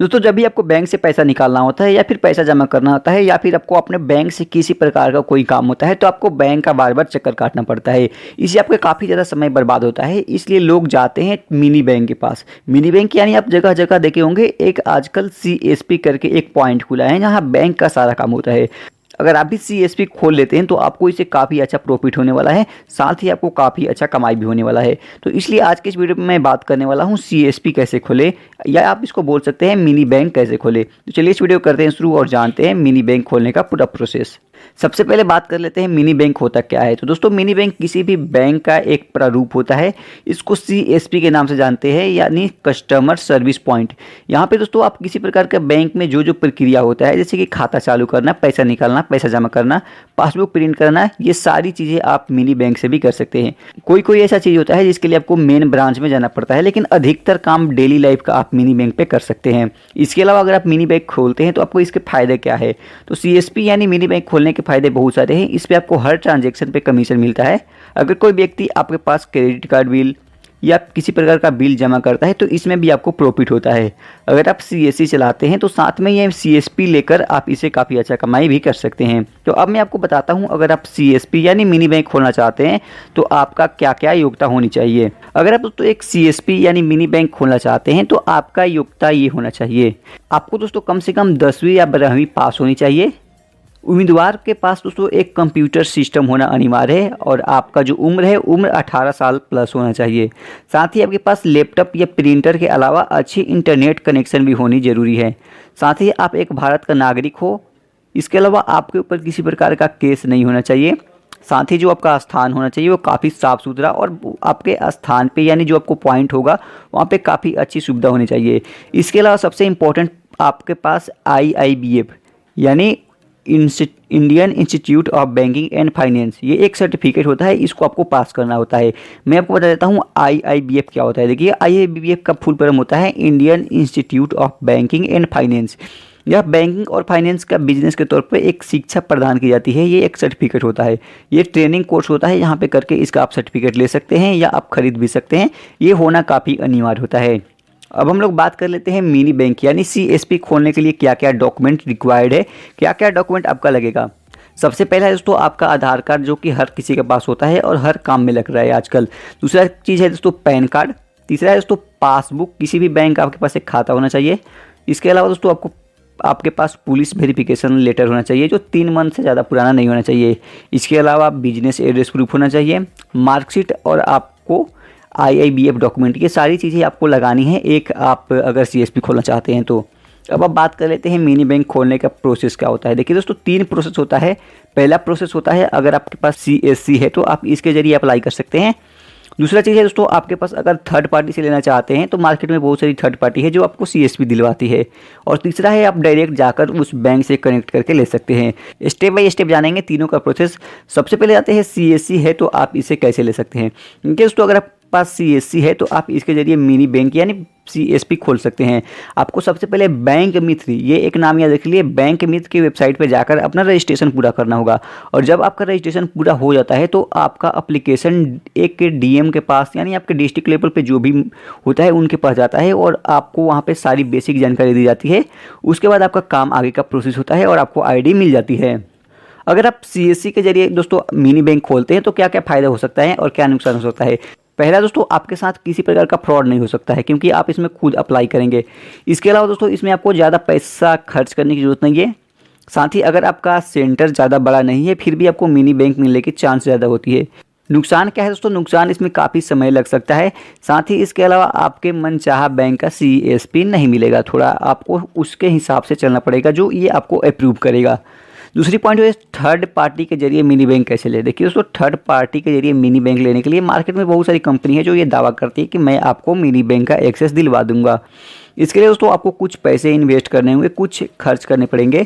दोस्तों जब भी आपको बैंक से पैसा निकालना होता है या फिर पैसा जमा करना होता है या फिर आपको अपने बैंक से किसी प्रकार का कोई काम होता है तो आपको बैंक का बार बार चक्कर काटना पड़ता है। इससे आपका काफ़ी ज़्यादा समय बर्बाद होता है, इसलिए लोग जाते हैं मिनी बैंक के पास। मिनी बैंक यानी आप जगह जगह देखे होंगे, एक आजकल CSP करके एक पॉइंट खुला है जहाँ बैंक का सारा काम होता है। अगर आप भी CSP खोल लेते हैं तो आपको इससे काफ़ी अच्छा प्रॉफिट होने वाला है, साथ ही आपको काफ़ी अच्छा कमाई भी होने वाला है। तो इसलिए आज के इस वीडियो में मैं बात करने वाला हूँ CSP कैसे खोले, या आप इसको बोल सकते हैं मिनी बैंक कैसे खोले। तो चलिए इस वीडियो करते हैं शुरू और जानते हैं मिनी बैंक खोलने का पूरा प्रोसेस। सबसे पहले बात कर लेते हैं मिनी बैंक होता क्या है। तो दोस्तों मिनी बैंक किसी भी बैंक का एक प्रारूप होता है। इसको CSP के नाम से जानते हैं, यानी कस्टमर सर्विस पॉइंट। यहाँ पे दोस्तों आप किसी प्रकार का बैंक में जो जो प्रक्रिया होता है, जैसे कि खाता चालू करना, पैसा निकालना, पैसा जमा करना, पासबुक प्रिंट करना, ये सारी चीज़ें आप मिनी बैंक से भी कर सकते हैं। कोई कोई ऐसा चीज़ होता है जिसके लिए आपको मेन ब्रांच में जाना पड़ता है, लेकिन अधिकतर काम डेली लाइफ का आप मिनी बैंक पे कर सकते हैं। इसके अलावा अगर आप मिनी बैंक खोलते हैं तो आपको इसके फ़ायदे क्या है। तो CSP यानी मिनी बैंक खोलने के फ़ायदे बहुत सारे हैं। इस पे आपको हर ट्रांजैक्शन पे कमीशन मिलता है। अगर कोई व्यक्ति आपके पास क्रेडिट कार्ड बिल या किसी प्रकार का बिल जमा करता है तो इसमें भी आपको प्रॉफिट होता है। अगर आप CSC चलाते हैं तो साथ में ये CSP लेकर आप इसे काफ़ी अच्छा कमाई भी कर सकते हैं। तो अब मैं आपको बताता हूं, अगर आप CSP यानी मिनी बैंक खोलना चाहते हैं तो आपका क्या क्या योग्यता होनी चाहिए। अगर आप दोस्तों एक CSP यानी मिनी बैंक खोलना चाहते हैं तो आपका योग्यता ये होना चाहिए, आपको दोस्तों कम से कम 10वीं या 12वीं पास होनी चाहिए। उम्मीदवार के पास दोस्तों एक कंप्यूटर सिस्टम होना अनिवार्य है और आपका जो उम्र है, उम्र 18 साल प्लस होना चाहिए। साथ ही आपके पास लैपटॉप या प्रिंटर के अलावा अच्छी इंटरनेट कनेक्शन भी होनी ज़रूरी है। साथ ही आप एक भारत का नागरिक हो। इसके अलावा आपके ऊपर किसी प्रकार का केस नहीं होना चाहिए। साथ ही जो आपका स्थान होना चाहिए वो काफ़ी साफ़ सुथरा, और आपके स्थान पे यानी जो आपको पॉइंट होगा वहाँ पे काफ़ी अच्छी सुविधा होनी चाहिए। इसके अलावा सबसे इम्पोर्टेंट, आपके पास IIBF यानी Indian institute of banking and finance, ये एक सर्टिफिकेट होता है, इसको आपको पास करना होता है। मैं आपको बता देता हूँ IIBF क्या होता है। देखिए IIBF का फुल फॉर्म होता है Indian institute of banking and finance. यह बैंकिंग और फाइनेंस का बिजनेस के तौर पर एक शिक्षा प्रदान की जाती है। ये एक सर्टिफिकेट होता है, ये ट्रेनिंग कोर्स होता है। यहाँ पे करके इसका आप सर्टिफिकेट ले सकते हैं या आप खरीद भी सकते हैं। ये होना काफ़ी अनिवार्य होता है। अब हम लोग बात कर लेते हैं मिनी बैंक यानी CSP खोलने के लिए क्या क्या डॉक्यूमेंट रिक्वायर्ड है, क्या क्या डॉक्यूमेंट आपका लगेगा। सबसे पहला है दोस्तों आपका आधार कार्ड, जो कि हर किसी के पास होता है और हर काम में लग रहा है आजकल। दूसरा चीज़ है दोस्तों पैन कार्ड। तीसरा है दोस्तों पासबुक, किसी भी बैंक का आपके पास एक खाता होना चाहिए। इसके अलावा दोस्तों आपके पास पुलिस वेरिफिकेशन लेटर होना चाहिए, जो 3 मंथ से ज़्यादा पुराना नहीं होना चाहिए। इसके अलावा बिजनेस एड्रेस प्रूफ होना चाहिए, मार्कशीट, और आपको IIBF डॉक्यूमेंट। ये सारी चीज़ें आपको लगानी है एक, आप अगर CSP खोलना चाहते हैं तो। अब आप बात कर लेते हैं मिनी बैंक खोलने का प्रोसेस क्या होता है। देखिए दोस्तों 3 प्रोसेस होता है। पहला प्रोसेस होता है, अगर आपके पास CSC है तो आप इसके जरिए अप्लाई कर सकते हैं। दूसरा चीज़ है दोस्तों, आपके पास अगर थर्ड पार्टी से लेना चाहते हैं तो मार्केट में बहुत सारी थर्ड पार्टी है जो आपको CSP दिलवाती है। और तीसरा है, आप डायरेक्ट जाकर उस बैंक से कनेक्ट करके ले सकते हैं। स्टेप बाय स्टेप जानेंगे तीनों का प्रोसेस। सबसे पहले आते हैं CSC है तो आप इसे कैसे ले सकते हैं। क्योंकि दोस्तों अगर आप पास CSC है तो आप इसके जरिए मिनी बैंक यानी CSP खोल सकते हैं। आपको सबसे पहले बैंक मित्र, ये एक नाम याद रख लिए, बैंक मित्र की वेबसाइट पर जाकर अपना रजिस्ट्रेशन पूरा करना होगा। और जब आपका रजिस्ट्रेशन पूरा हो जाता है तो आपका एप्लीकेशन एक DM के पास यानी आपके डिस्ट्रिक्ट लेवल पे जो भी होता है उनके पास जाता है और आपको वहाँ पे सारी बेसिक जानकारी दी जाती है। उसके बाद आपका काम आगे का प्रोसेस होता है और आपको ID मिल जाती है। अगर आप CSC के जरिए दोस्तों मिनी बैंक खोलते हैं तो क्या क्या फ़ायदा हो सकता है और क्या नुकसान हो सकता है। पहला दोस्तों, आपके साथ किसी प्रकार का फ्रॉड नहीं हो सकता है, क्योंकि आप इसमें खुद अप्लाई करेंगे। इसके अलावा दोस्तों इसमें आपको ज़्यादा पैसा खर्च करने की ज़रूरत नहीं है। साथ ही अगर आपका सेंटर ज़्यादा बड़ा नहीं है फिर भी आपको मिनी बैंक मिलने की चांस ज़्यादा होती है। नुकसान क्या है दोस्तों, नुकसान इसमें काफ़ी समय लग सकता है। साथ ही इसके अलावा आपके मनचाहा बैंक का CSP नहीं मिलेगा, थोड़ा आपको उसके हिसाब से चलना पड़ेगा जो ये आपको अप्रूव करेगा। दूसरी पॉइंट है थर्ड पार्टी के जरिए मिनी बैंक कैसे ले। देखिए दोस्तों थर्ड पार्टी के जरिए मिनी बैंक लेने के लिए मार्केट में बहुत सारी कंपनी है जो ये दावा करती है कि मैं आपको मिनी बैंक का एक्सेस दिलवा दूंगा। इसके लिए दोस्तों आपको कुछ पैसे इन्वेस्ट करने होंगे, कुछ खर्च करने पड़ेंगे।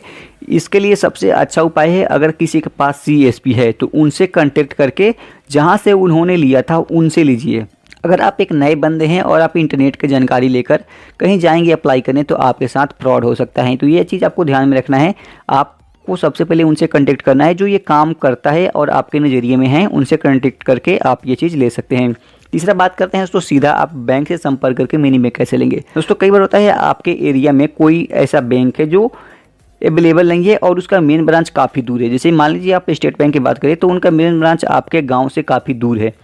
इसके लिए सबसे अच्छा उपाय है, अगर किसी के पास CSP है तो उनसे कांटेक्ट करके जहाँ से उन्होंने लिया था उनसे लीजिए। अगर आप एक नए बंदे हैं और आप इंटरनेट की जानकारी लेकर कहीं जाएंगे अप्लाई करने तो आपके साथ फ्रॉड हो सकता है। तो ये चीज़ आपको ध्यान में रखना है। आपको सबसे पहले उनसे कांटेक्ट करना है जो ये काम करता है और आपके नज़रिए में है, उनसे कांटेक्ट करके आप ये चीज़ ले सकते हैं। तीसरा बात करते हैं दोस्तों, सीधा आप बैंक से संपर्क करके मिनी बैंक कैसे लेंगे। दोस्तों कई बार होता है आपके एरिया में कोई ऐसा बैंक है जो अवेलेबल नहीं है और उसका मेन ब्रांच काफ़ी दूर है। जैसे मान लीजिए आप स्टेट बैंक की बात करें तो उनका मेन ब्रांच आपके गांव से काफ़ी दूर है।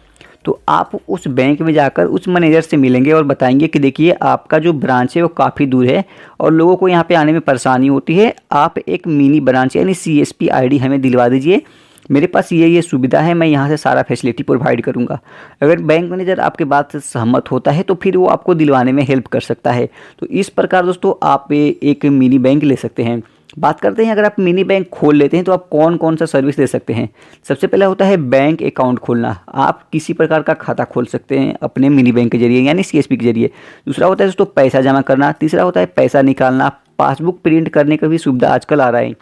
तो आप उस बैंक में जाकर उस मैनेजर से मिलेंगे और बताएंगे कि देखिए आपका जो ब्रांच है वो काफ़ी दूर है और लोगों को यहाँ पे आने में परेशानी होती है, आप एक मिनी ब्रांच यानी CSP ID हमें दिलवा दीजिए, मेरे पास ये सुविधा है, मैं यहाँ से सारा फैसिलिटी प्रोवाइड करूँगा। अगर बैंक मैनेजर आपके बात से सहमत होता है तो फिर वो आपको दिलवाने में हेल्प कर सकता है। तो इस प्रकार दोस्तों आप एक मिनी बैंक ले सकते हैं। बात करते हैं अगर आप मिनी बैंक खोल लेते हैं तो आप कौन कौन सा सर्विस दे सकते हैं। सबसे पहला होता है बैंक अकाउंट खोलना, आप किसी प्रकार का खाता खोल सकते हैं अपने मिनी बैंक के जरिए यानी CSP के जरिए। दूसरा होता है दोस्तों पैसा जमा करना। तीसरा होता है पैसा निकालना, पासबुक प्रिंट करने का भी सुविधा आजकल आ रहा है।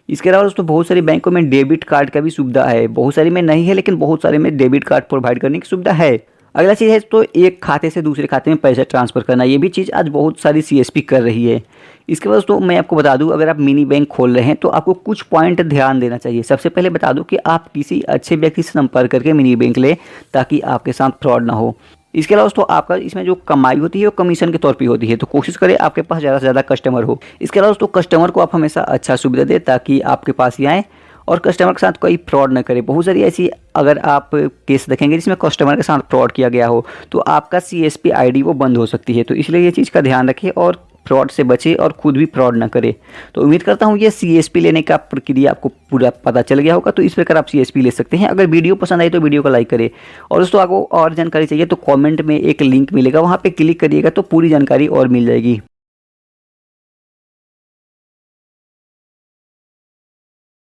इसके अलावा दोस्तों बहुत सारी बैंकों में डेबिट कार्ड का भी सुविधा है, बहुत सारी में नहीं है लेकिन बहुत सारे में डेबिट कार्ड प्रोवाइड करने की सुविधा है। अगला चीज़ है तो एक खाते से दूसरे खाते में पैसा ट्रांसफ़र करना, ये भी चीज़ आज बहुत सारी CSP कर रही है। इसके बाद दोस्तों मैं आपको बता दूं, अगर आप मिनी बैंक खोल रहे हैं तो आपको कुछ पॉइंट ध्यान देना चाहिए। सबसे पहले बता दूं कि आप किसी अच्छे व्यक्ति से संपर्क करके मिनी बैंक लें ताकि आपके साथ फ्रॉड ना हो। इसके अलावा दोस्तों आपका इसमें जो कमाई होती है वो कमीशन के तौर पे होती है, तो कोशिश करें आपके पास ज़्यादा से ज़्यादा कस्टमर हो। इसके अलावा दोस्तों कस्टमर को आप हमेशा अच्छा सुविधा दें ताकि आपके पास ही आएँ और कस्टमर के साथ कोई फ्रॉड न करे। बहुत सारी ऐसी अगर आप केस देखेंगे जिसमें कस्टमर के साथ फ्रॉड किया गया हो तो आपका CSP ID वो बंद हो सकती है। तो इसलिए ये चीज़ का ध्यान रखें और फ्रॉड से बचे और खुद भी फ्रॉड ना करे। तो उम्मीद करता हूँ ये CSP लेने का प्रक्रिया आपको पूरा पता चल गया होगा। तो इस प्रकार आप CSP ले सकते हैं। अगर वीडियो पसंद आई तो वीडियो को लाइक करें और दोस्तों आपको और जानकारी चाहिए तो कमेंट में एक लिंक मिलेगा, वहाँ पे क्लिक करिएगा तो पूरी जानकारी और मिल जाएगी।